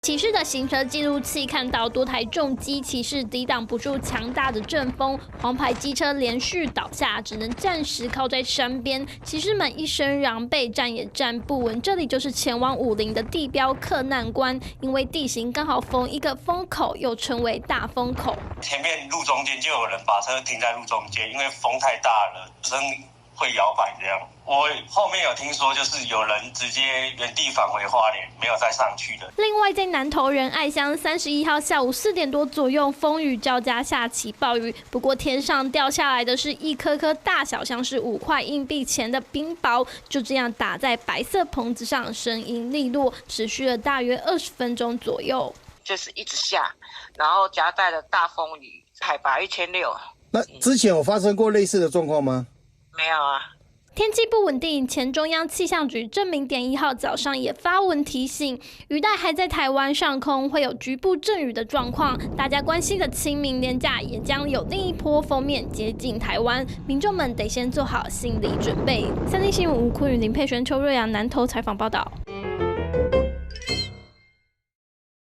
骑士的行车记录器看到多台重机骑士抵挡不住强大的阵风，黄牌机车连续倒下，只能暂时靠在山边。骑士们一身狼狈，站也站不稳。这里就是前往武陵的地标克难关，因为地形刚好逢一个风口，又称为大风口。前面路中间就有人把车停在路中间，因为风太大了，车会摇摆这样。我后面有听说，就是有人直接原地返回花莲，没有再上去的。另外，在南投仁爱乡31号下午4点多左右，风雨交加下起暴雨。不过天上掉下来的是一颗颗大小像是5块硬币钱的冰雹，就这样打在白色棚子上，声音利落，持续了大约20分钟左右。就是一直下，然后夹带了大风雨，海拔1600。那之前有发生过类似的状况吗？没有啊。天气不稳定，前中央气象局郑明典1号早上也发文提醒，雨带还在台湾上空会有局部阵雨的状况。大家关心的清明连假也将有另一波锋面接近台湾，民众们得先做好心理准备。3立新闻吴坤宇、林佩璇、邱瑞阳南投采访报道。